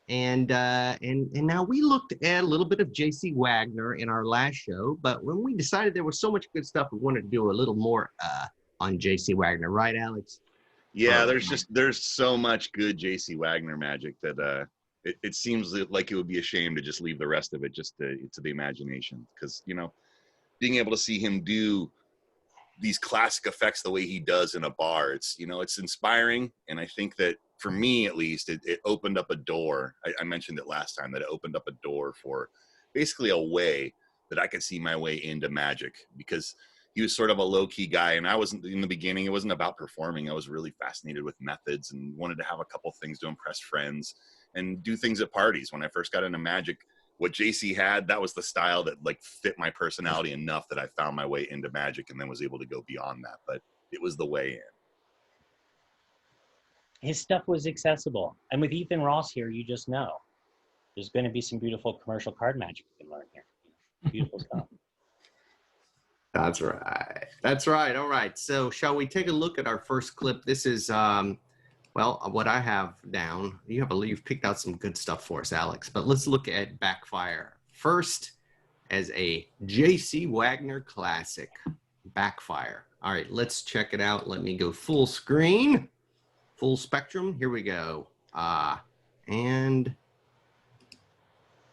And now we looked at a little bit of J.C. Wagner in our last show, but when we decided there was so much good stuff, we wanted to do a little more on J.C. Wagner, right, Alex? Yeah, there's so much good J.C. Wagner magic that it seems like it would be a shame to just leave the rest of it just to the imagination, because being able to see him do these classic effects the way he does in a bar, it's inspiring. And I think that for me, at least, it opened up a door. I mentioned it last time, that it opened up a door for basically a way that I could see my way into magic, because he was sort of a low-key guy, and I wasn't in the beginning. It wasn't about performing. I was really fascinated with methods and wanted to have a couple things to impress friends and do things at parties. When I first got into magic, what JC had, that was the style that fit my personality enough that I found my way into magic and then was able to go beyond that. But it was the way in. His stuff was accessible. And with Ethan Ross here, you just know there's going to be some beautiful commercial card magic you can learn here. Beautiful stuff. That's right. That's right. All right. So shall we take a look at our first clip? This is, what I have down. You've picked out some good stuff for us, Alex. But let's look at Backfire first as a J.C. Wagner classic. Backfire. All right, let's check it out. Let me go full screen, full spectrum. Here we go. And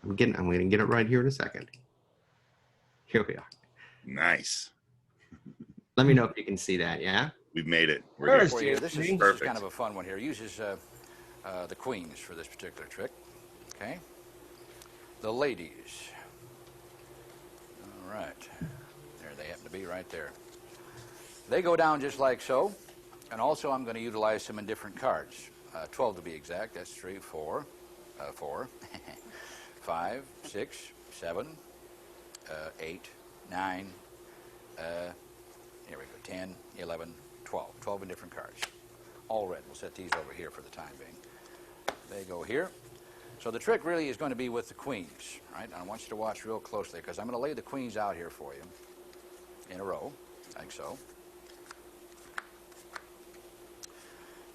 I'm going to get it right here in a second. Here we are. Nice. Let me know if you can see that. Yeah. We've made it. We're good for you. This is kind of a fun one here. Uses the queens for this particular trick. Okay. The ladies. All right. There they happen to be right there. They go down just like so. And also I'm going to utilize some in different cards. 12 to be exact. That's 3, 4, 5, 6, 7, 8, 9, here we go, 10, 11, 12. 12 in different cards. All red. We'll set these over here for the time being. They go here. So the trick really is going to be with the queens, right? And I want you to watch real closely, because I'm going to lay the queens out here for you in a row, like so.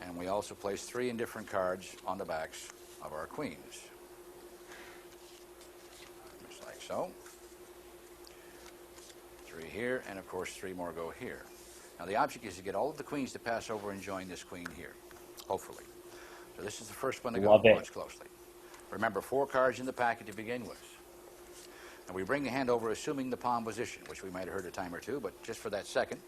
And we also place 3 in different cards on the backs of our queens. Just like so. 3 here, and of course 3 more go here. Now the object is to get all of the queens to pass over and join this queen here, hopefully. So this is the first one to go. Watch closely. Remember, 4 cards in the packet to begin with. And we bring the hand over assuming the palm position, which we might have heard a time or two, but just for that second,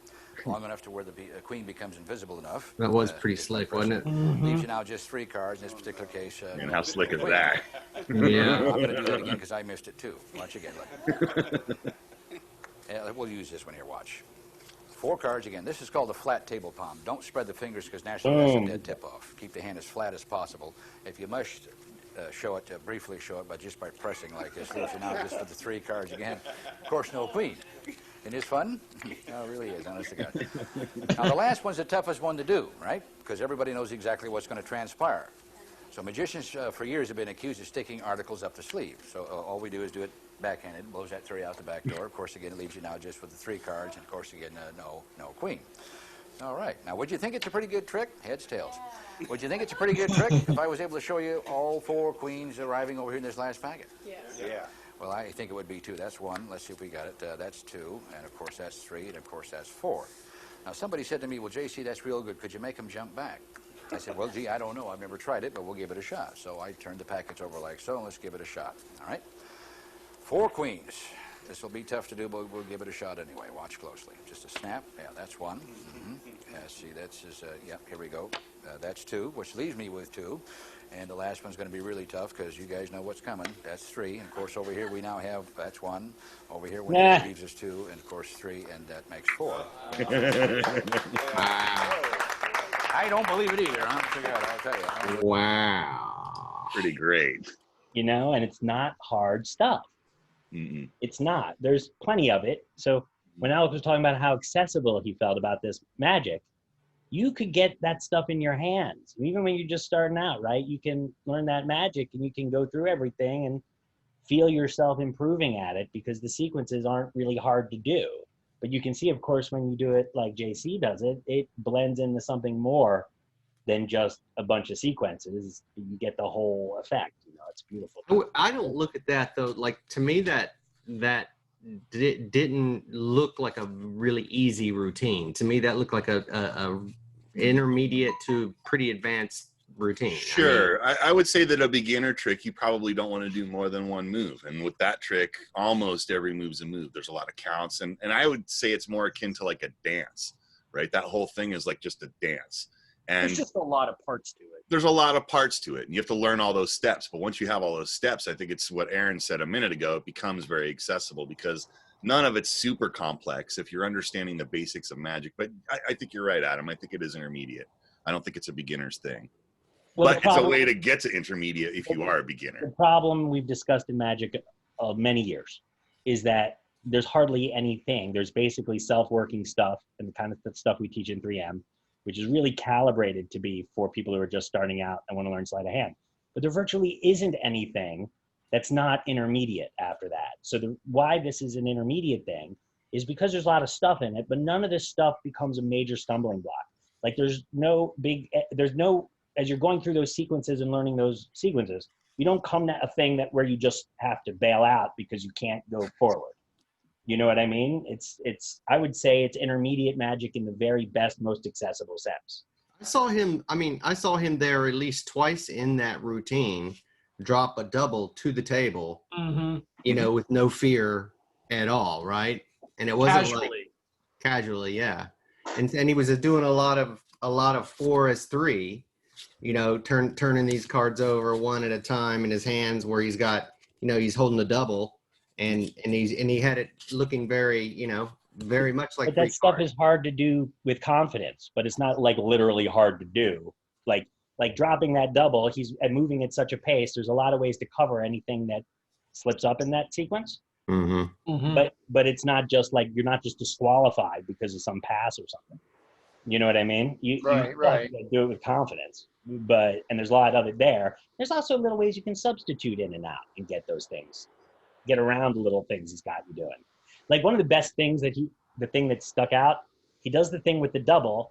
long enough to where the queen becomes invisible enough. That was pretty slick, wasn't it? Leaves you now just 3 cards in this particular case. And how slick is that? Yeah. I'm going to do that again because I missed it too. Watch again. We'll use this one here, watch. 4 cards again. This is called the flat table palm. Don't spread the fingers because naturally that's a dead tip off. Keep the hand as flat as possible. If you must show it, briefly show it, but just by pressing like this. Leaves you now just for the 3 cards again. Of course, no queen. Isn't this fun? No, it really is, honest to God. Now, the last one's the toughest one to do, right? Because everybody knows exactly what's going to transpire. So magicians for years have been accused of sticking articles up the sleeve. So all we do is do it backhanded, blows that 3 out the back door. Of course, again, it leaves you now just with the 3 cards, and of course, again, no queen. All right. Now, would you think it's a pretty good trick? Heads, tails. Would you think it's a pretty good trick if I was able to show you all 4 queens arriving over here in this last packet? Yes. Yeah. Well, I think it would be 2. That's 1. Let's see if we got it. That's 2. And, of course, that's 3. And, of course, that's 4. Now, somebody said to me, well, JC, that's real good. Could you make them jump back? I said, well, gee, I don't know. I've never tried it, but we'll give it a shot. So I turned the packets over like so, and let's give it a shot. All right? 4 queens. This will be tough to do, but we'll give it a shot anyway. Watch closely. Just a snap. Yeah, that's 1. Yeah, see, that's his, yeah, here we go. That's 2, which leaves me with 2. And the last one's going to be really tough because you guys know what's coming. That's 3. And, of course, over here we now have, that's 1. Over here leaves us 2. And, of course, 3. And that makes 4. I don't believe it either. I'll tell you. Wow. Pretty great. You know, and it's not hard stuff. It's not. There's plenty of it. So when Alex was talking about how accessible he felt about this magic, you could get that stuff in your hands. Even when you're just starting out, right? You can learn that magic and you can go through everything and feel yourself improving at it because the sequences aren't really hard to do. But you can see, of course, when you do it like JC does it, it blends into something more than just a bunch of sequences. You get the whole effect. You know, It's beautiful. I don't look at that though. Like to me, that didn't look like a really easy routine. To me, that looked like a intermediate to pretty advanced routine. Sure. I would say that a beginner trick, you probably don't want to do more than one move. And with that trick, almost every move's a move. There's a lot of counts. And I would say it's more akin to like a dance, right? That whole thing is like just a dance. And there's just a lot of parts to it. There's a lot of parts to it. And you have to learn all those steps. But once you have all those steps, I think it's what Aaron said a minute ago, it becomes very accessible because none of it's super complex if you're understanding the basics of magic. But I think you're right, Adam. I think it is intermediate. I don't think it's a beginner's thing. Well, but it's a way to get to intermediate if you are a beginner. The problem we've discussed in Magic of many years is that there's hardly anything. There's basically self-working stuff and the kind of stuff we teach in 3M, which is really calibrated to be for people who are just starting out and want to learn sleight of hand. But there virtually isn't anything that's not intermediate after that. So why this is an intermediate thing is because there's a lot of stuff in it, but none of this stuff becomes a major stumbling block. Like there's no, as you're going through those sequences and learning those sequences, you don't come to a thing where you just have to bail out because you can't go forward. You know what I mean? I would say it's intermediate magic in the very best, most accessible sense. I saw him there at least twice in that routine, drop a double to the table, with no fear at all, right? And it wasn't casually, yeah. And he was doing a lot of 4 as 3. Turning these cards over one at a time in his hands where he's got, he's holding a double and he had it looking very, very much like. But that stuff is hard to do with confidence, but it's not like literally hard to do. Like dropping that double, he's moving at such a pace. There's a lot of ways to cover anything that slips up in that sequence. But it's not just like, you're not just disqualified because of some pass or something. You know what I mean? You do it with confidence, and there's a lot of it there. There's also little ways you can substitute in and out and get those things, get around the little things he's got you doing. Like one of the best things the thing that stuck out, he does the thing with the double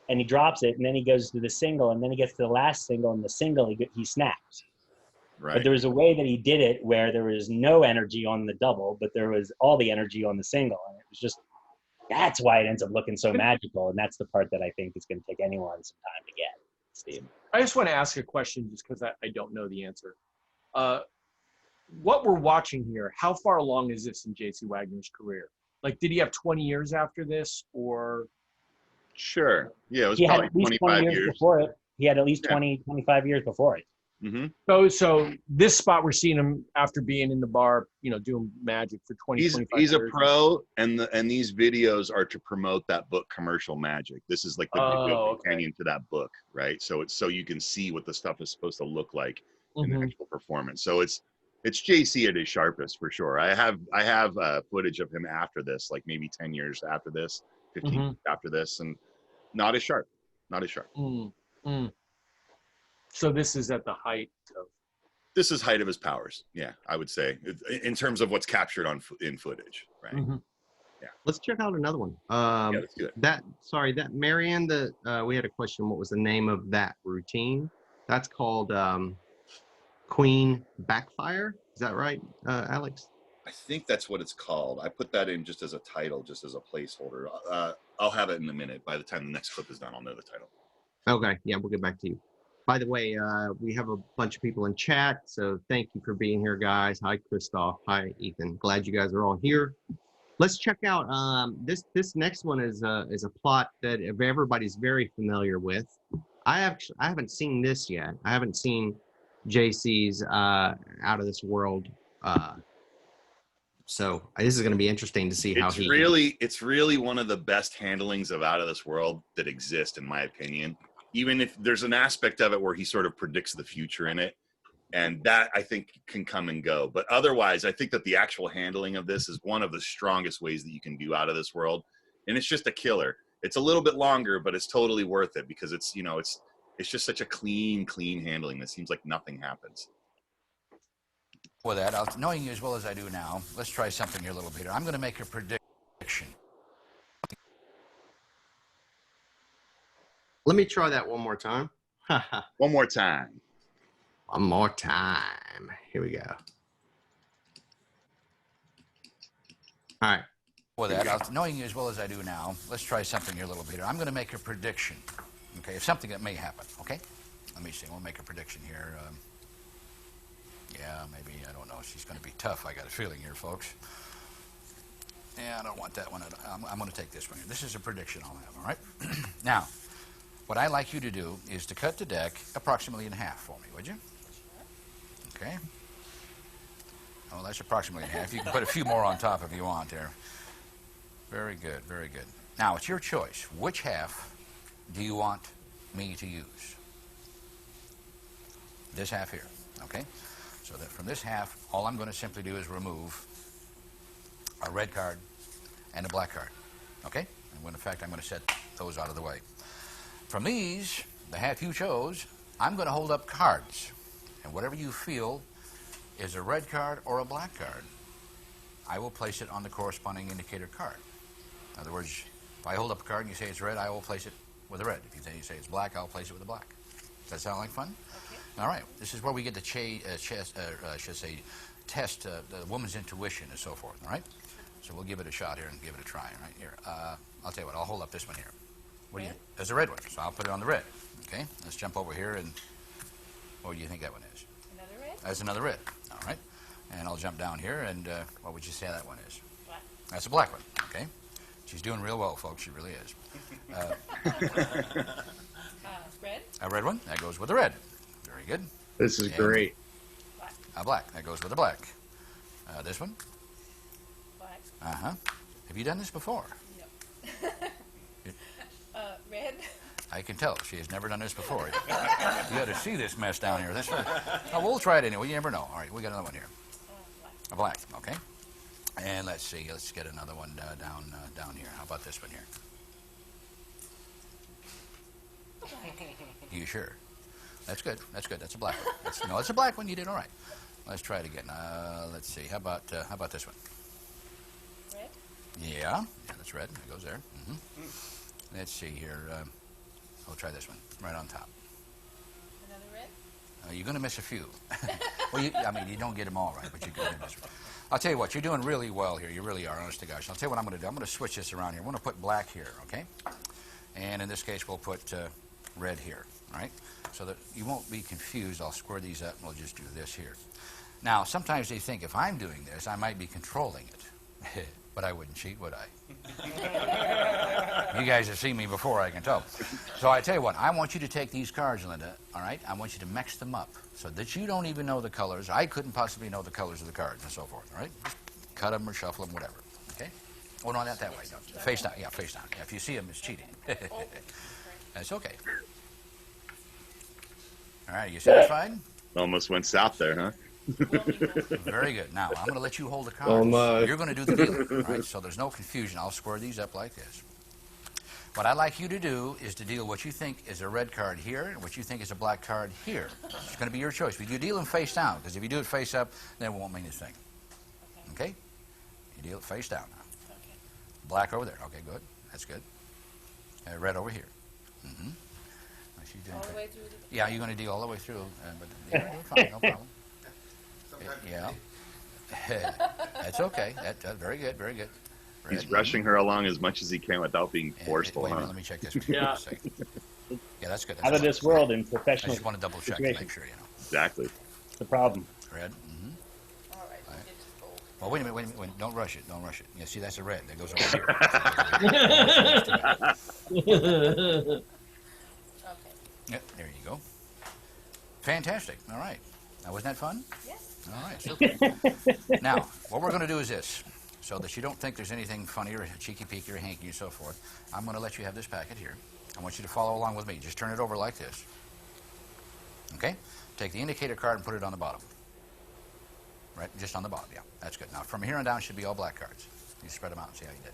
and he drops it and then he goes to the single and then he gets to the last single and the single he snaps. Right. But there was a way that he did it where there was no energy on the double, but there was all the energy on the single. And it was just, that's why it ends up looking so magical, and that's the part that I think is going to take anyone some time to get, Steve. I just want to ask a question just because I don't know the answer. What we're watching here, how far along is this in J.C. Wagner's career? Like, did he have 20 years after this, or? Sure. Yeah, it was probably 25 years. Before it. He had at least 20, 25 years before it. So this spot we're seeing him after being in the bar, doing magic for 20, 25 years. He's a pro, and these videos are to promote that book, Commercial Magic. This is like the video companion to that book, right? So it's so you can see what the stuff is supposed to look like in the actual performance. So it's JC at his sharpest for sure. I have footage of him after this, like maybe 10 years after this, 15 years after this, and not as sharp. So this is at the height of. This is height of his powers. Yeah, I would say in terms of what's captured in footage, right? Yeah. Let's check out another one. Let's do it. That Marianne. We had a question. What was the name of that routine? That's called Queen Backfire. Is that right, Alex? I think that's what it's called. I put that in just as a title, just as a placeholder. I'll have it in a minute. By the time the next clip is done, I'll know the title. Okay. Yeah, we'll get back to you. By the way, we have a bunch of people in chat, so thank you for being here, guys. Hi, Christoph. Hi, Ethan. Glad you guys are all here. Let's check out this next one is a plot that everybody's very familiar with. I haven't seen this yet. I haven't seen JC's Out of This World. So this is going to be interesting to see how it's really one of the best handlings of Out of This World that exist, in my opinion. Even if there's an aspect of it where he sort of predicts the future in it, and that I think can come and go. But otherwise, I think that the actual handling of this is one of the strongest ways that you can do Out of This World, and it's just a killer. It's a little bit longer, but it's totally worth it because it's just such a clean handling. It seems like nothing happens. With that, knowing you as well as I do now, let's try something here a little bit. I'm going to make a prediction. Let me try that one more time. One more time. One more time. time. Here we go. All right. With that, knowing you as well as I do now, let's try something here a little bit. I'm going to make a prediction, okay, of something that may happen, okay? Let me see. We'll make a prediction here. Yeah, maybe, I don't know. She's going to be tough. I got a feeling here, folks. Yeah, I don't want that one. I'm going to take this one here. This is a prediction I'll have, all right? Now, what I'd like you to do is to cut the deck approximately in half for me, would you? Okay. Oh, that's approximately in half. You can put a few more on top if you want there. Very good, very good. Now, it's your choice. Which half do you want me to use? This half here, okay? So that from this half, all I'm going to simply do is remove a red card and a black card, okay? And when in fact, I'm going to set those out of the way. From these, the half you chose, I'm going to hold up cards. And whatever you feel is a red card or a black card, I will place it on the corresponding indicator card. In other words, if I hold up a card and you say it's red, I will place it with a red. If you say it's black, I'll place it with a black. Does that sound like fun? Okay. All right. This is where we get to test the woman's intuition and so forth. All right. So we'll give it a shot here and give it a try. All right. Here. I'll tell you what. I'll hold up this one here. What do you? There's a red one, so I'll put it on the red. Okay. Let's jump over here and what do you think that one is? Another red? That's another red. All right. And I'll jump down here and what would you say that one is? Black. That's a black one. Okay. She's doing real well, folks. She really is. Red? A red one. That goes with the red. Very good. This is great. Black. A black. That goes with the black. This one. Black. Uh-huh. Have you done this before? No. Red? I can tell. She has never done this before. You got to see this mess down here. Oh, we'll try it anyway. You never know. All right. We got another one here. Black. A black. Okay. And let's see. Let's get another one down here. How about this one here? You sure? That's good. That's good. That's a black one. No, it's a black one. You did all right. Let's try it again. Let's see. How about this one? Red? Yeah, that's red. It goes there. Mm-hmm. Let's see here. I'll try this one right on top. Another red? You're going to miss a few. Well, you don't get them all right, but you're going to miss one. I'll tell you what. You're doing really well here. You really are, honest to gosh. I'll tell you what I'm going to do. I'm going to switch this around here. I'm going to put black here, okay? And in this case, we'll put red here, all right? So that you won't be confused, I'll square these up and we'll just do this here. Now, sometimes they think if I'm doing this, I might be controlling it. But I wouldn't cheat, would I? You guys have seen me before, I can tell. So I tell you what, I want you to take these cards, Linda, all right? I want you to mix them up so that you don't even know the colors. I couldn't possibly know the colors of the cards and so forth, all right? Just cut them or shuffle them, whatever, okay? Oh, no, not that way. No. Face down. Yeah, face down. Yeah, if you see them, it's cheating. That's okay. All right, are you satisfied? Almost went south there, huh? Very good. Now, I'm going to let you hold the cards. You're going to do the dealing, all right? So there's no confusion. I'll square these up like this. What I'd like you to do is to deal what you think is a red card here and what you think is a black card here. It's going to be your choice. You deal them face down, because if you do it face up, then it won't mean a thing. Okay? You deal it face down now. Okay. Black over there. Okay, good. That's good. Red over here. Mm-hmm. All the way through the... Yeah, you're going to deal all the way through. But you're fine, no problem. Yeah. That's okay. That's very good, very good. Red. He's rushing her along as much as he can without being forceful. Wait a minute, let me check this one. Yeah. Yeah, that's good. That's Out of this world in I professional just want to double check to situation. make sure, you know. Exactly. It's the problem. Red. Mm-hmm. All right. We'll get this gold. Well, wait a minute, wait. Don't rush it. Don't rush it. Yeah, see, that's a red. That goes over here. Okay. Yep, there you go. Fantastic. All right. Now, wasn't that fun? Yes. All right. Super. Now, what we're going to do is this. So that you don't think there's anything funny or cheeky-peeky or hanky and so forth, I'm going to let you have this packet here. I want you to follow along with me. Just turn it over like this. Okay? Take the indicator card and put it on the bottom. Right? Just on the bottom, yeah. That's good. Now, from here on down should be all black cards. You spread them out and see how you did.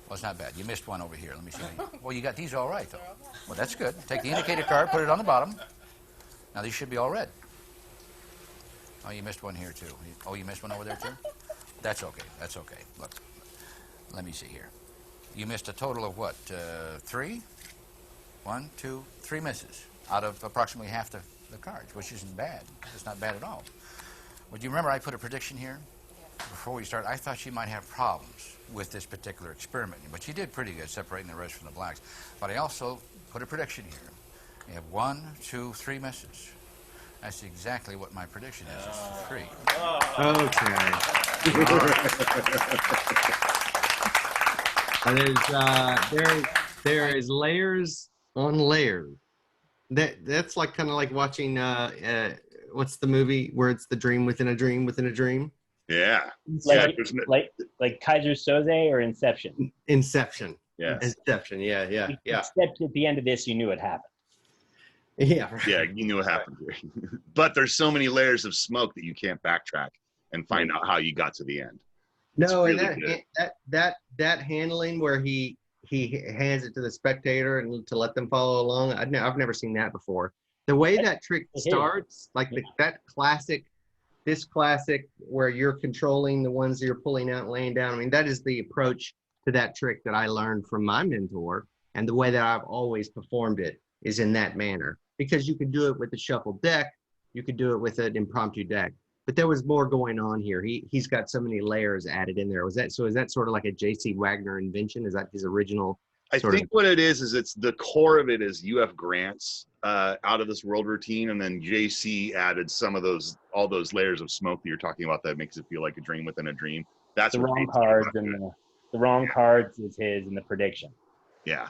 Well, it's not bad. You missed one over here. Let me see. Well, you got these all right, though. Well, that's good. Take the indicator card, put it on the bottom. Now, these should be all red. Oh, you missed one here, too. Oh, you missed one over there, too? That's okay. That's okay. Look, let me see here. You missed a total of what? 3? 1, 2, 3 misses out of approximately half the the cards, which isn't bad. It's not bad at all. Would you remember I put a prediction here? Before we start, I thought she might have problems with this particular experiment, but she did pretty good separating the reds from the blacks. But I also put a prediction here. You have 1, 2, 3 misses. That's exactly what my prediction is. It's 3. Okay. There is layers on layers. That's like kind of like watching what's the movie where it's the dream within a dream within a dream? Yeah. Like Kaiser Soze or Inception? Inception. Yeah. Inception. Yeah. Except at the end of this, you knew it happened. Yeah. Right. Yeah, you knew what happened here. But there's so many layers of smoke that you can't backtrack and find out how you got to the end. No, really and that handling where he hands it to the spectator and to let them follow along. I've never seen that before. The way that trick starts, like this classic where you're controlling the ones that you're pulling out and laying down. I mean, that is the approach to that trick that I learned from my mentor, and the way that I've always performed it is in that manner. Because you could do it with a shuffled deck, you could do it with an impromptu deck. But there was more going on here. He's got so many layers added in there. Is that sort of like a J.C. Wagner invention? Is that his original? I think what it is it's the core of it is U.F. Grant's out of this world routine, and then J.C. added some of all those layers of smoke that you're talking about that makes it feel like a dream within a dream. That's the what wrong cards and the wrong cards is his in the prediction. Yeah.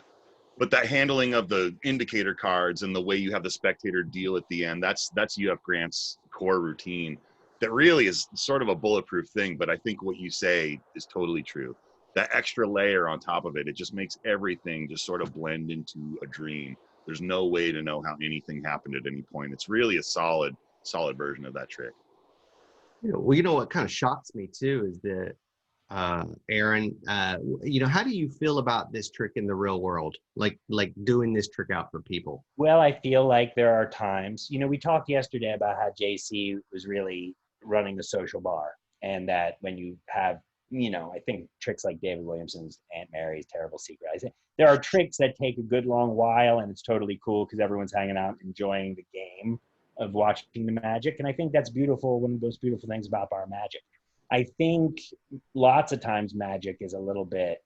But that handling of the indicator cards and the way you have the spectator deal at the end, that's U.F. Grant's core routine. That really is sort of a bulletproof thing, but I think what you say is totally true. That extra layer on top of it, it just makes everything just sort of blend into a dream. There's no way to know how anything happened at any point. It's really a solid version of that trick. Well, you know what kind of shocks me too is that Aaron, how do you feel about this trick in the real world? Like doing this trick out for people? Well, I feel like there are times, we talked yesterday about how JC was really running the social bar, and that when you have, I think tricks like David Williamson's Aunt Mary's Terrible Secret, I think there are tricks that take a good long while, and it's totally cool because everyone's hanging out enjoying the game of watching the magic. And I think that's beautiful, one of those beautiful things about bar magic. I think lots of times magic is a little bit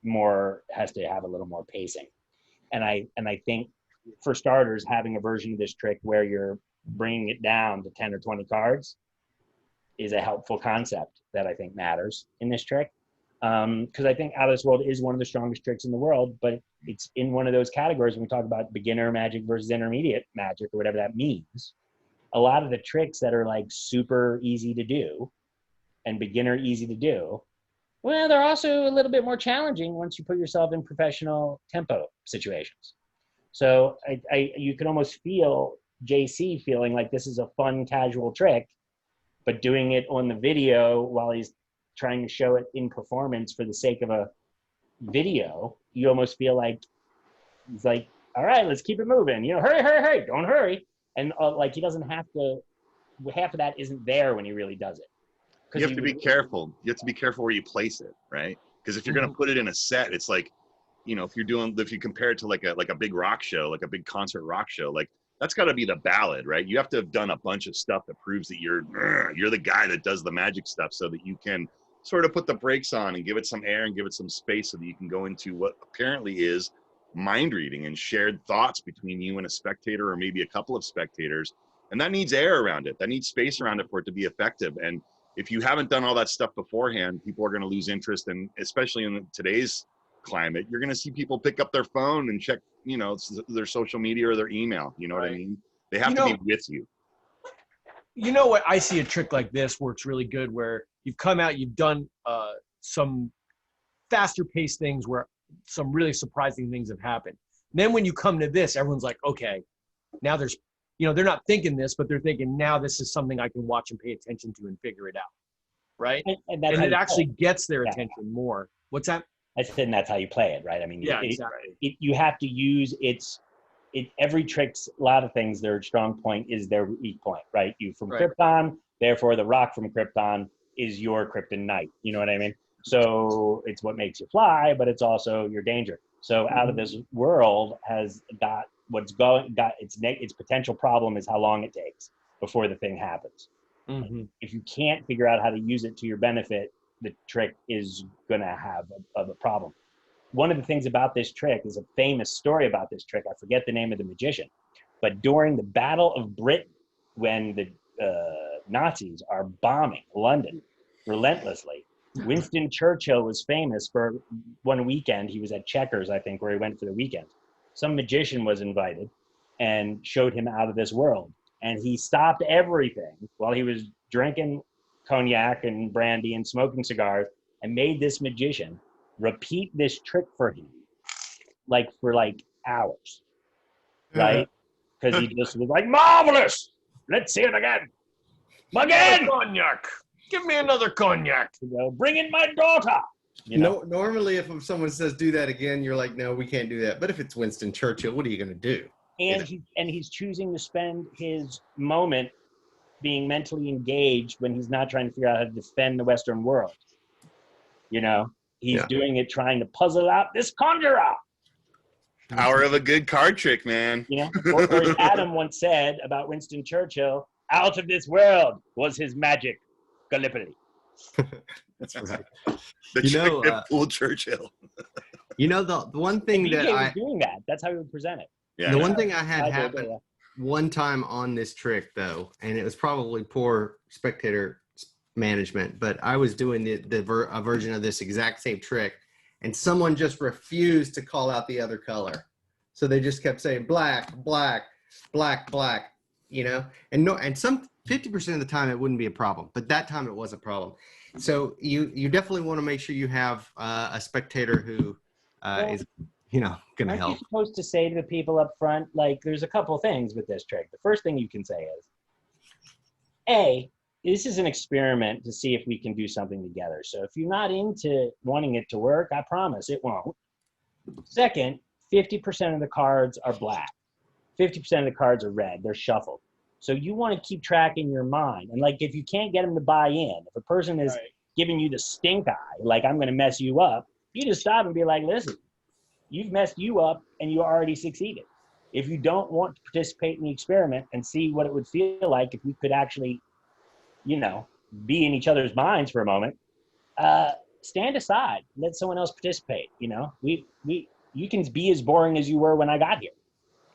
more, has to have a little more pacing. And I think for starters, having a version of this trick where you're bringing it down to 10 or 20 cards is a helpful concept that I think matters in this trick. Because I think Out of This World is one of the strongest tricks in the world, but it's in one of those categories when we talk about beginner magic versus intermediate magic or whatever that means. A lot of the tricks that are like super easy to do and beginner easy to do, well, they're also a little bit more challenging once you put yourself in professional tempo situations. So you can almost feel JC feeling like this is a fun, casual trick, but doing it on the video while he's trying to show it in performance for the sake of a video, you almost feel like he's like, all right, let's keep it moving. Hurry, don't hurry. And like he doesn't have to, half of that isn't there when he really does it. You have to be careful. You have to be careful where you place it, right? Because if you're going to put it in a set, it's like, if you compare it to like a big rock show, like a big concert rock show, like that's got to be the ballad, right? You have to have done a bunch of stuff that proves that you're the guy that does the magic stuff, so that you can sort of put the brakes on and give it some air and give it some space so that you can go into what apparently is mind reading and shared thoughts between you and a spectator or maybe a couple of spectators. And that needs air around it. That needs space around it for it to be effective. And if you haven't done all that stuff beforehand, people are going to lose interest. And especially in today's climate, you're going to see people pick up their phone and check, their social media or their email. You know what I mean? They have to be with you. You know what? I see a trick like this works really good where you've come out, you've done some faster paced things where some really surprising things have happened. And then when you come to this, everyone's like, okay, now there's, they're not thinking this, but they're thinking now this is something I can watch and pay attention to and figure it out. Right. And it actually gets their attention more. What's that? I said, and that's how you play it, right? I mean, exactly. You have to use every trick's, a lot of things, their strong point is their weak point, right? You from Krypton, therefore the rock from Krypton is your kryptonite. You know what I mean? So it's what makes you fly, but it's also your danger. So Out of This World has got its potential problem is how long it takes before the thing happens. Mm-hmm. If you can't figure out how to use it to your benefit, the trick is going to have a problem. One of the things about this trick is a famous story about this trick. I forget the name of the magician, but during the Battle of Britain, when the Nazis are bombing London relentlessly, Winston Churchill was famous for one weekend. He was at Chequers, I think, where he went for the weekend. Some magician was invited and showed him out of this world. And he stopped everything while he was drinking cognac and brandy and smoking cigars and made this magician repeat this trick for him, for hours, right? Because he just was like, marvelous! Let's see it again! Again! Cognac! Give me another cognac! Bring in my daughter! No, normally if someone says do that again, you're like, no, we can't do that. But if it's Winston Churchill, what are you going to do? And he's choosing to spend his moment being mentally engaged when he's not trying to figure out how to defend the Western world. He's doing it trying to puzzle out this conjurer. Power of a good card trick, man. Or as Adam once said about Winston Churchill, out of this world was his magic, Gallipoli. That's right. The trick that fooled Churchill. The one thing BK that was doing that. That's how he would present it. Yeah, the one thing I had happen one time on this trick, though, and it was probably poor spectator management, but I was doing a version of this exact same trick, and someone just refused to call out the other color. So they just kept saying black, black, black, black, and some 50% of the time it wouldn't be a problem, but that time it was a problem. So you definitely want to make sure you have a spectator who is going to help. Aren't you supposed to say to the people up front, there's a couple things with this trick. The first thing you can say is, this is an experiment to see if we can do something together. So if you're not into wanting it to work, I promise it won't. Second, 50% of the cards are black. 50% of the cards are red. They're shuffled. So you want to keep track in your mind. And if you can't get them to buy in, if a person is giving you the stink eye, I'm going to mess you up, you just stop and be like, listen, you've messed you up and you already succeeded. If you don't want to participate in the experiment and see what it would feel like if we could actually, be in each other's minds for a moment, stand aside, let someone else participate. You can be as boring as you were when I got here.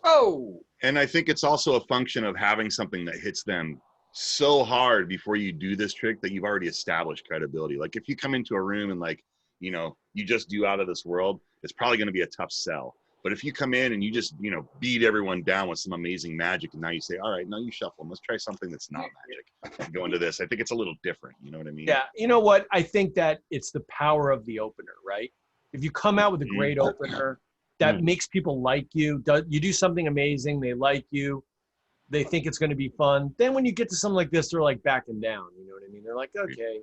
Oh, and I think it's also a function of having something that hits them so hard before you do this trick that you've already established credibility. Like if you come into a room and you just do out of this world, it's probably going to be a tough sell. But if you come in and you just, beat everyone down with some amazing magic, and now you say, all right, now you shuffle them. Let's try something that's not magic and go into this. I think it's a little different. You know what I mean? Yeah. You know what? I think that it's the power of the opener, right? If you come out with a great opener that makes people like you, you do something amazing, they like you, they think it's going to be fun. Then when you get to something like this, they're backing down. You know what I mean? They're like, okay,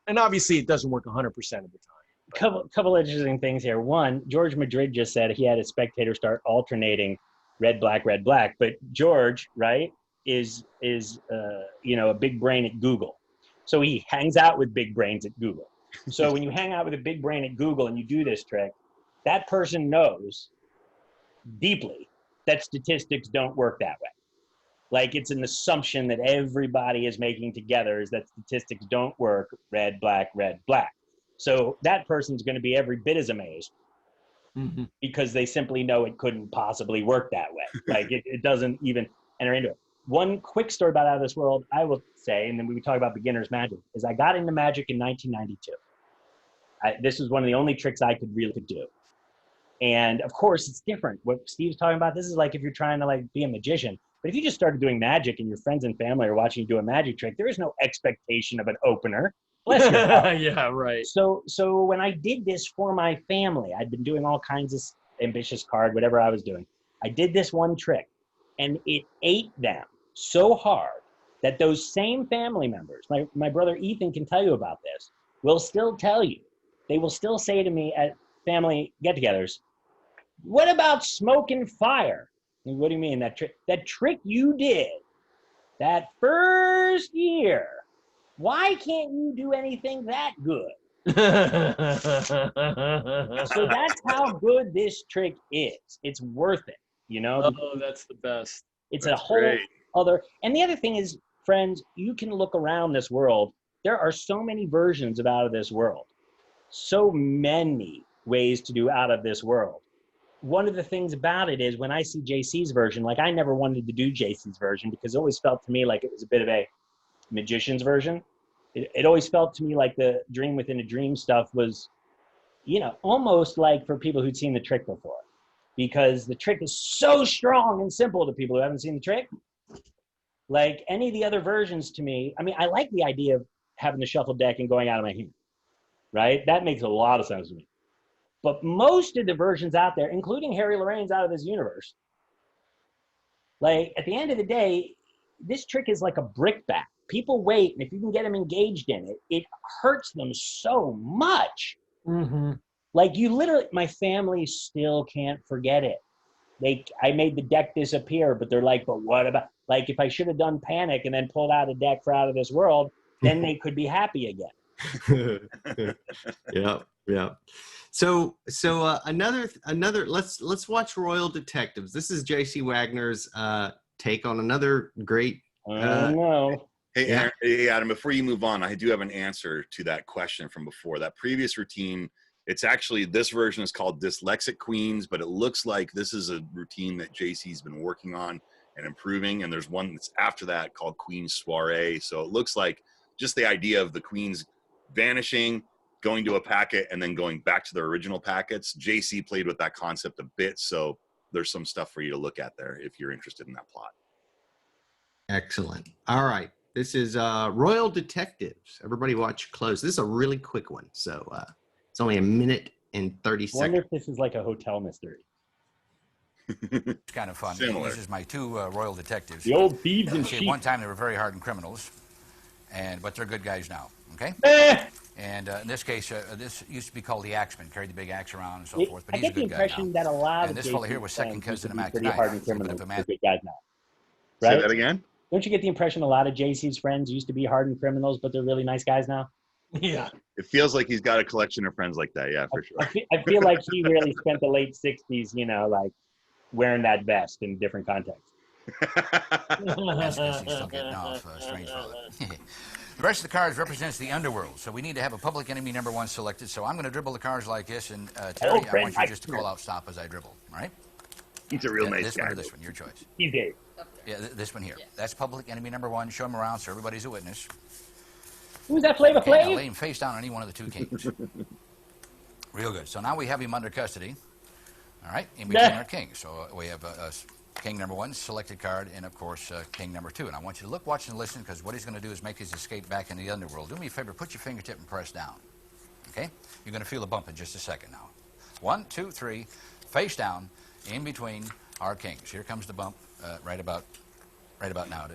and obviously it doesn't work 100% of the time. Couple interesting things here. One, George Madrid just said he had his spectator start alternating red, black, but George, right, is a big brain at Google. So he hangs out with big brains at Google. So when you hang out with a big brain at Google and you do this trick, that person knows deeply that statistics don't work that way. It's an assumption that everybody is making together is that statistics don't work red, black, red, black. So that person's going to be every bit as amazed because they simply know it couldn't possibly work that way. It doesn't even enter into it. One quick story about Out of This World, I will say, and then we talk about beginner's magic, is I got into magic in 1992. This was one of the only tricks I could really do. And of course, it's different. What Steve's talking about, this is if you're trying to be a magician. But if you just started doing magic and your friends and family are watching you do a magic trick, there is no expectation of an opener. Bless your heart. Yeah, right. So when I did this for my family, I'd been doing all kinds of ambitious card, whatever I was doing. I did this one trick, and it ate them so hard that those same family members, my brother Ethan can tell you about this, will still tell you. They will still say to me at family get-togethers, what about smoke and fire? And what do you mean? That trick you did that first year, why can't you do anything that good? So that's how good this trick is. It's worth it. You know, Oh, that's the best. it's That's a whole great. other. And the other thing is, friends, you can look around this world. There are so many versions of Out of This World, so many ways to do Out of This World. One of the things about it is when I see JC's version, like I never wanted to do JC's version because it always felt to me like it was a bit of a magician's version. It always felt to me like the dream within a dream stuff was, you know, almost like for people who'd seen the trick before, because the trick is so strong and simple to people who haven't seen the trick. Like any of the other versions to me, I mean, I like the idea of having the shuffle deck and going out of my hand, right? That makes a lot of sense to me. But most of the versions out there, including Harry Lorraine's Out of This Universe, like at the end of the day, this trick is like a brickbat. People wait, and if you can get them engaged in it, it hurts them so much. Mm-hmm. Like you literally, my family still can't forget it. I made the deck disappear, but they're like, but what about, like if I should have done Panic and then pulled out a deck for Out of This World, then they could be happy again. Yeah. So another let's watch Royal Detectives. This is J.C. Wagner's take on another great. No. Hey, Yeah. Aaron, hey, Adam, before you move on, I do have an answer to that question from before. That previous routine, it's actually, this version is called Dyslexic Queens, but it looks like this is a routine that JC's been working on and improving. And there's one that's after that called Queen's Soiree. So it looks like just the idea of the queens vanishing, going to a packet, and then going back to their original packets. JC played with that concept a bit. So there's some stuff for you to look at there if you're interested in that plot. Excellent. All right. This is Royal Detectives. Everybody watch close. This is a really quick one. So it's only a minute and 30 I wonder seconds. if this is like a hotel mystery. It's kind of fun. Similar. This is my two Royal Detectives. The old thieves and See, sheep. one time they were very hardened criminals, but they're good guys now. Okay. And in this case, this used to be called the Axeman, carried the big axe around and so forth. But I he's a get the good guy impression now. that a lot And of this fellow here JC's was second friends cousin to used Mac be the pretty Knife. hardened He's a bit criminals. of a They're man. good guys now. Say Right? that again? Don't you get the impression a lot of JC's friends used to be hardened criminals, but they're really nice guys now? Yeah. It feels like he's got a collection of friends like that. Yeah, for sure. I feel like he really spent the late 60s, you know, like wearing that vest in different contexts. That's because he's still getting off, strange fellow. The rest of the cards represents the underworld, so we need to have a public enemy number one selected. So I'm going to dribble the cards like this, and Terry, I want you just to call out stop as I dribble. All right? He's a real nice this guy. one or this one, your choice. He's gay. Yeah, this one here. That's public enemy number one. Show him around so everybody's a witness. Who's that Flavor Okay, now Flav? lay him face down on any one of the two kings. Real good. So now we have him under custody. All right, in between our kings. So we have king number one, selected card, and of course king number two. And I want you to look, watch, and listen, because what he's going to do is make his escape back in the underworld. Do me a favor, put your fingertip and press down. Okay? You're going to feel a bump in just a second now. 1, 2, 3, face down, in between our kings. Here comes the bump, right about now.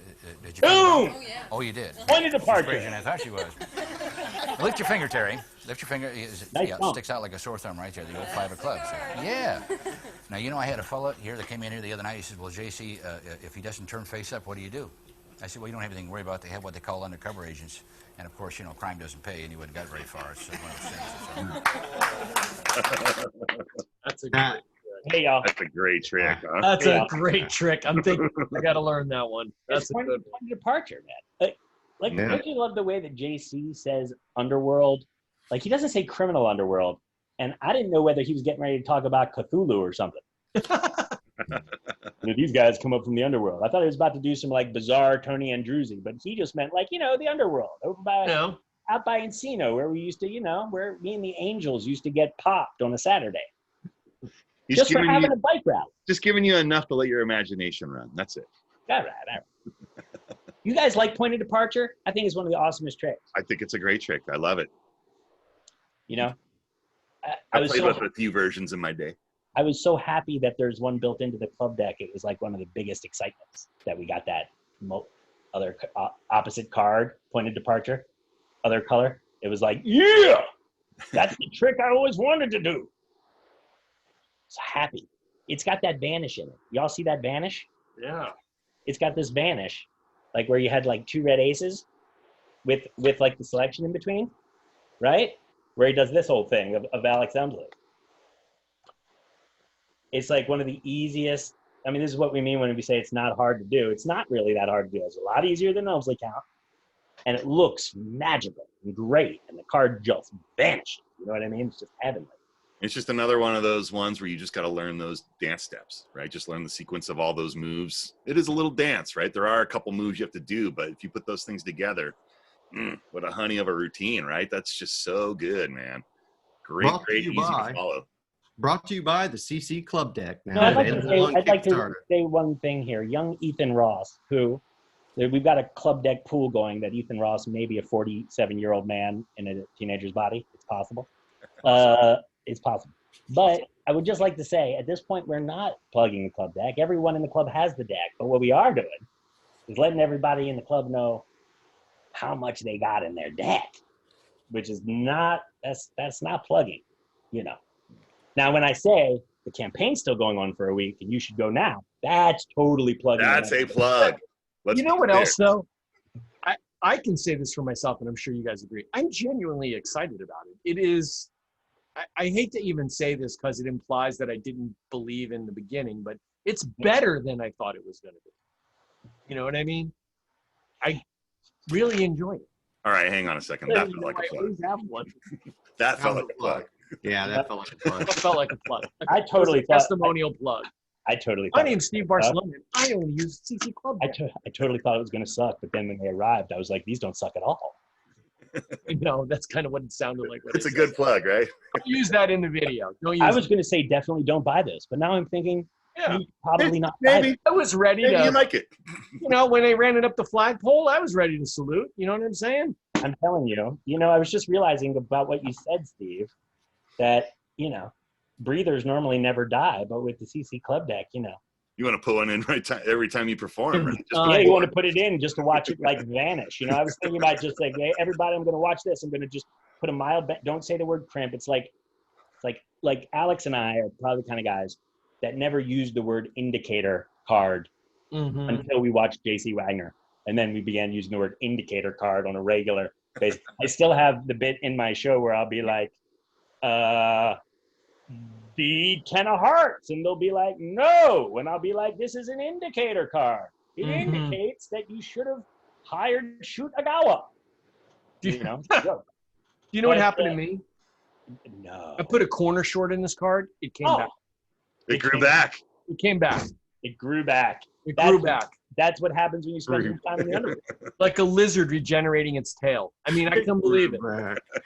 Did you? Boom! Oh, yeah. Oh, you did. Point of She's crazier departure. than I thought she was. Lift your finger, Terry. Lift your finger. Nice Yeah, it bump. sticks out like a sore thumb right there, the old 5 of clubs. Yeah. Now, you know, I had a fella here that came in here the other night. He said, well, JC, if he doesn't turn face up, what do you do? I said, well, you don't have anything to worry about. They have what they call undercover agents. And, of course, you know, crime doesn't pay, and he wouldn't got very far. It's one of those things. That's a great, Hey, y'all. That's a great trick. Huh? that's Yeah. a great trick. I'm thinking I got to learn that one. That's It's a point good of departure, man. Like, Yeah. don't you love the way that JC says underworld? Like, he doesn't say criminal underworld. And I didn't know whether he was getting ready to talk about Cthulhu or something. You know, these guys come up from the underworld. I thought he was about to do some, like, bizarre Tony Andruzzi, but he just meant, like, you know, the underworld. Over by, one. out by Encino, where we used to, you know, where me and the Angels used to get popped on a Saturday. He's Just for giving having you, a bike rally. just giving you enough to let your imagination run. That's it. All right. You guys like point of departure? I think it's one of the awesomest tricks. I think it's a great trick. I love it. You know, I I was played so with a few versions in my day. I was so happy that there's one built into the club deck. It was like one of the biggest excitements that we got that other opposite card, point of departure, other color. It was like, yeah, that's the trick I always wanted to do. So happy. It's got that vanish in it. Y'all see that vanish? Yeah. It's got this vanish, like where you had like 2 red aces with like the selection in between, right? Where he does this whole thing of Alex Emsley. It's like one of the easiest I mean, this is what we mean when we say it's not hard to do. It's not really that hard to do. It's a lot easier than Elmsley count. And it looks magical and great. And the card just vanishes. You know what I mean? It's just heavenly. It's just another one of those ones where you just got to learn those dance steps, right? Just learn the sequence of all those moves. It is a little dance, right? There are a couple moves you have to do, but if you put those things together, what a honey of a routine, right? That's just so good, man. Great, easy to follow. Brought to you by the CC Club Deck. Now, No, I'd like to say one thing here. Young Ethan Ross, who we've got a club deck pool going that Ethan Ross may be a 47-year-old man in a teenager's body. It's possible. It's possible. But I would just like to say, at this point, we're not plugging the club deck. Everyone in the club has the deck. But what we are doing is letting everybody in the club know how much they got in their deck, which is not, that's not plugging, you know. Now, when I say the campaign's still going on for a week and you should go now, that's totally plugging. That's a plug. You know what else, though? I can say this for myself, and I'm sure you guys agree. I'm genuinely excited about it. It is, I hate to even say this because it implies that I didn't believe in the beginning, but it's better than I thought it was going to be. You know what I mean? I really enjoy it. All right, hang on a second. That felt like a plug. That felt like a plug. Yeah, that felt like a plug. That felt like a plug. I totally thought testimonial plug. I totally My thought name's Steve Barcelona. I only use CC Club. I totally thought it was going to suck, but then when they arrived, I was like, these don't suck at all. No, that's kind of what it sounded like. It's a good plug, right? Don't use that in the video. Don't use I was going to say definitely don't buy this, but now I'm thinking probably not. Maybe. I was ready to. You like it. You know, when they ran it up the flagpole, I was ready to salute. You know what I'm saying? I'm telling you. You know, I was just realizing about what you said, Steve, that, you know, breathers normally never die, but with the CC Club Deck, you know. You want to put one in every time you perform, right? You want to put it in just to watch it like vanish. You know, I was thinking about just like, hey, everybody, I'm going to watch this. I'm going to just put a mild, don't say the word crimp. It's like Alex and I are probably the kind of guys that never used the word indicator card until we watched JC Wagner. And then we began using the word indicator card on a regular basis. I still have the bit in my show where I'll be like, the 10 of hearts, and they'll be like, no, and I'll be like, this is an indicator card. It indicates that you should have hired Shoot Agawa. You know? Do you know what happened to me? No. I put a corner short in this card. It came back. It grew back. It came back. It grew back. It grew back. That's what happens when you spend your time in the underworld. Like a lizard regenerating its tail. I mean, I can't believe it.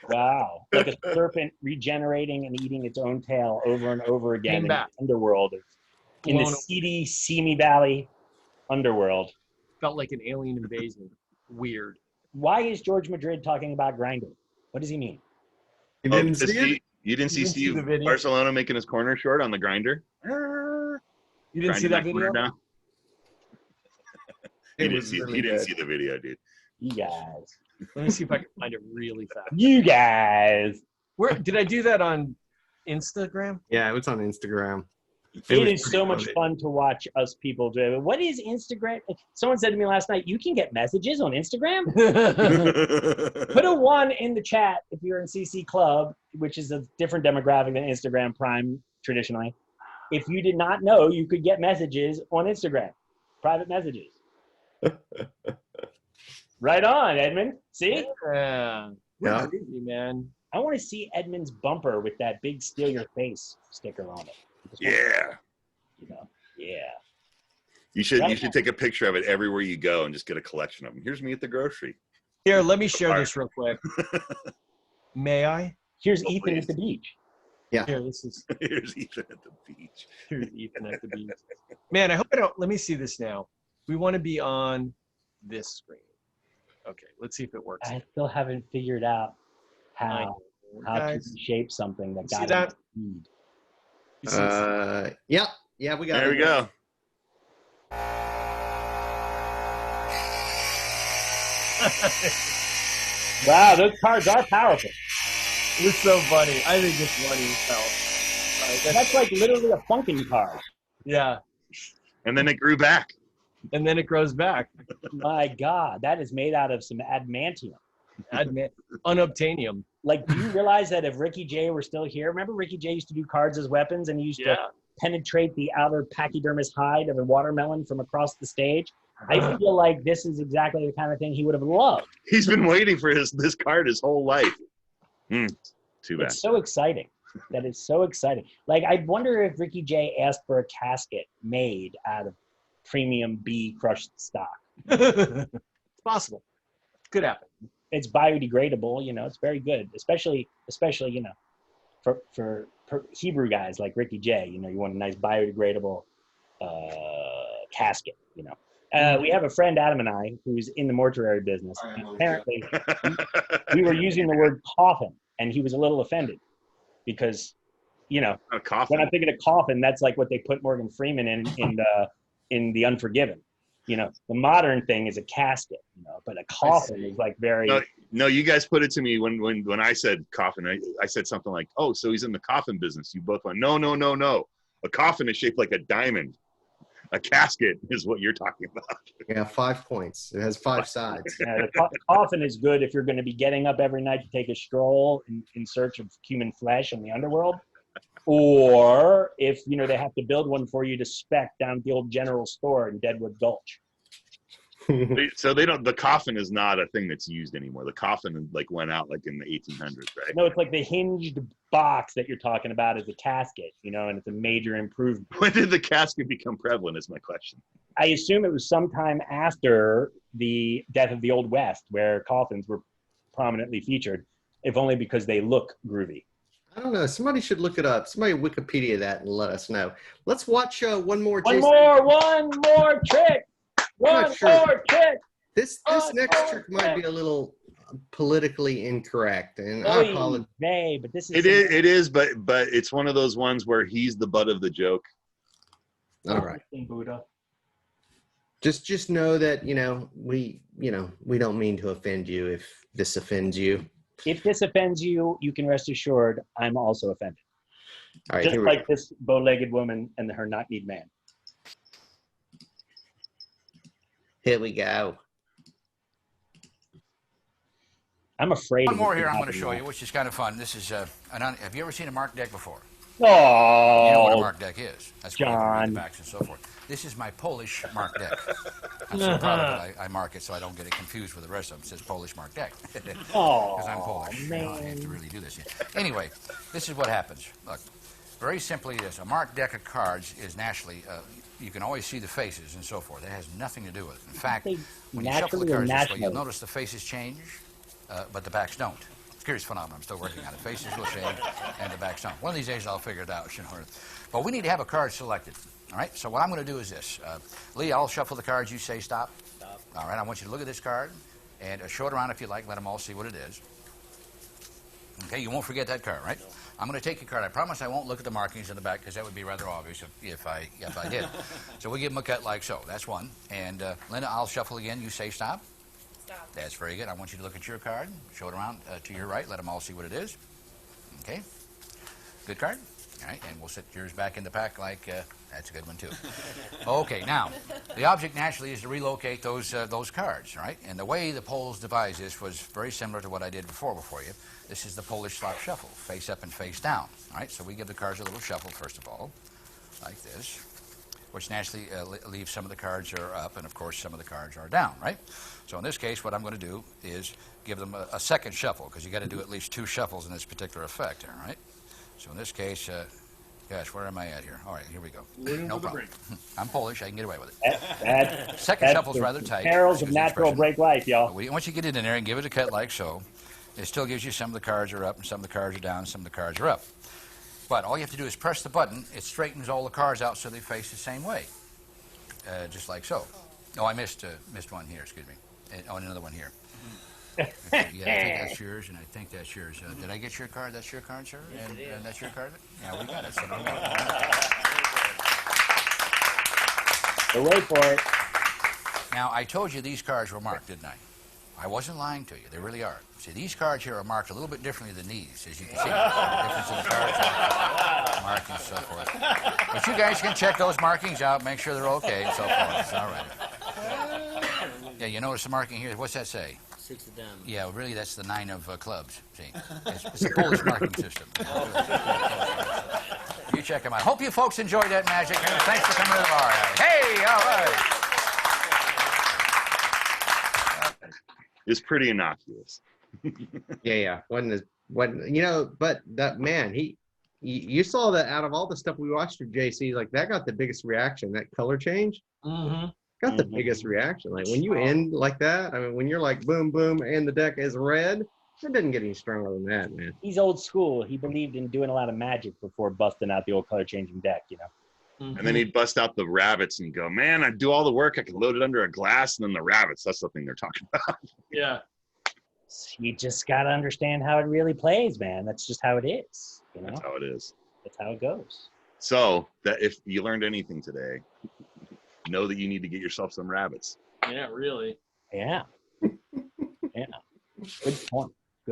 Wow. Like a serpent regenerating and eating its own tail over and over again in the underworld. In the seedy, Simi Valley underworld. Felt like an alien invasion. Weird. Why is George Madrid talking about grinding? What does he mean? You didn't see it? You didn't see Steve Barcelona making his corner short on the grinder? You didn't see that video? He didn't see the video, dude. You guys. Let me see if I can find it really fast. You guys. Where did I do that on Instagram? Yeah, it was on Instagram. It is so much fun to watch us people do. What is Instagram? Someone said to me last night, you can get messages on Instagram? Put a 1 in the chat if you're in CC Club, which is a different demographic than Instagram Prime traditionally. If you did not know, you could get messages on Instagram. Private messages. Right on, Edmund. See? Yeah. Yeah. Crazy, man. I want to see Edmund's bumper with that big "Steal Your Face" sticker on it. Yeah. You know. Yeah. You should take a picture of it everywhere you go and just get a collection of them. Here's me at the grocery. Here, let me share this real quick. May I? Here's Ethan at the beach. Yeah. Here, this is. Here's Ethan at the beach. Here's Ethan at the beach. Man, I hope I don't. Let me see this now. We want to be on this screen. Okay, let's see if it works. I still haven't figured out how to shape something that got that. Yeah, we got it. There we go. Wow, those cards are powerful. It's so funny. I think it's funny as hell. That's like literally a funkin' card. Yeah. And then it grew back. And then it grows back. My God, that is made out of some adamantium. Unobtainium. Like, do you realize that if Ricky Jay were still here, remember Ricky Jay used to do cards as weapons and he used to penetrate the outer pachydermis hide of a watermelon from across the stage. I feel like this is exactly the kind of thing he would have loved. He's been waiting for this card his whole life. Too bad. It's so exciting. That is so exciting. Like, I wonder if Ricky Jay asked for a casket made out of premium B crushed stock. It's possible. Could happen. It's biodegradable, you know, it's very good, especially, you know, for Hebrew guys like Ricky Jay, you know, you want a nice biodegradable casket, you know. We have a friend, Adam and I, who's in the mortuary business. And apparently, we were using the word coffin, and he was a little offended because, you know, when I'm thinking of coffin, that's like what they put Morgan Freeman in The Unforgiven. You know, the modern thing is a casket, you know, but a coffin is like very. No, you guys put it to me when I said coffin. I said something like, "Oh, so he's in the coffin business." You both went, "No. A coffin is shaped like a diamond. A casket is what you're talking about." Yeah, 5 points. It has 5 sides. The coffin is good if you're going to be getting up every night to take a stroll in search of human flesh in the underworld, or if, you know, they have to build one for you to spec down at the old general store in Deadwood Gulch. So the coffin is not a thing that's used anymore. The coffin like went out like in the 1800s, right? No, it's like the hinged box that you're talking about is a casket, you know, and it's a major improvement. When did the casket become prevalent is my question. I assume it was sometime after the death of the Old West, where coffins were prominently featured, if only because they look groovy. I don't know. Somebody should look it up. Somebody Wikipedia that and let us know. Let's watch one more. One more trick. One more trick. This next trick might be a little politically incorrect, and I apologize. But this is it is, but it's one of those ones where he's the butt of the joke. All right. Buddha. Just know that we don't mean to offend you. If this offends you, if this offends you, you can rest assured I'm also offended. All right, just like this bow-legged woman and her knock-kneed man. Here we go. I'm afraid. One more here I'm going to show you, which is kind of fun. This is have you ever seen a marked deck before? Oh, you know what a marked deck is. That's John. The backs and so forth. This is my Polish marked deck. I'm so proud of it. I mark it so I don't get it confused with the rest of them. It says Polish marked deck. Because I'm Polish. Man. You know, I have to really do this. Anyway, this is what happens. Look, very simply this. A marked deck of cards is naturally, you can always see the faces and so forth. It has nothing to do with it. In fact, when you shuffle the cards this way, you'll notice the faces change, but the backs don't. Curious phenomenon. I'm still working on it. Faces will change, and the backs don't. One of these days, I'll figure it out. But we need to have a card selected. All right. So what I'm going to do is this. Lee, I'll shuffle the cards. You say stop. Stop. All right. I want you to look at this card and show it around if you like. Let them all see what it is. Okay. You won't forget that card, right? No. I'm going to take your card. I promise I won't look at the markings in the back because that would be rather obvious if I did. So we give them a cut like so. That's one. And Linda, I'll shuffle again. You say stop. Stop. That's very good. I want you to look at your card. Show it around to your right. Let them all see what it is. Okay. Good card. All right. And we'll set yours back in the pack like that's a good one, too. Okay. Now, the object naturally is to relocate those cards, right? And the way the Poles devised this was very similar to what I did before you. This is the Polish slop shuffle, face up and face down. All right. So we give the cards a little shuffle, first of all, like this, which naturally leaves some of the cards are up, and, of course, some of the cards are down, right? So in this case, what I'm going to do is give them a second shuffle, because you got to do at least 2 shuffles in this particular effect, all right? So in this case, gosh, where am I at here? All right, here we go. No problem. I'm Polish. I can get away with it. Second shuffle's rather tight. Perils of natural break life, y'all. Once you get it in there and give it a cut like so, it still gives you some of the cards are up, and some of the cards are down, and some of the cards are up. But all you have to do is press the button. It straightens all the cards out so they face the same way, just like so. Oh, I missed one here. Excuse me. Oh, and another one here. Yeah, I think that's yours, and I think that's yours. Did I get your card? That's your card, sir? Yes, and that's your card? Yeah, we got it. So So wait for it. now, I told you these cards were marked, didn't I? I wasn't lying to you. They really are. See, these cards here are marked a little bit differently than these, as you can see. The difference in the cards, markings, and so forth. But you guys can check those markings out, make sure they're okay, and so forth. It's all right. Yeah, you notice the marking here. What's that say? 6 of diamonds. Yeah, really, that's the 9 of clubs. See, it's a Polish marking system. You check them out. Hope you folks enjoyed that magic. And thanks for coming to the bar. Hey, all right. It's pretty innocuous. Yeah. Wasn't but that man, you saw that out of all the stuff we watched with JC, like that got the biggest reaction. That color change got the biggest reaction. Like when you end like that, I mean, when you're like boom, boom, and the deck is red, it doesn't get any stronger than that, man. He's old school. He believed in doing a lot of magic before busting out the old color changing deck, And then he'd bust out the rabbits and go, man, I do all the work. I can load it under a glass, and then the rabbits. That's the thing they're talking about. Yeah. You just got to understand how it really plays, man. That's just how it is. That's how it is. That's how it goes. So that if you learned anything today, know that you need to get yourself some rabbits. Yeah, really. Yeah. Yeah. Good point.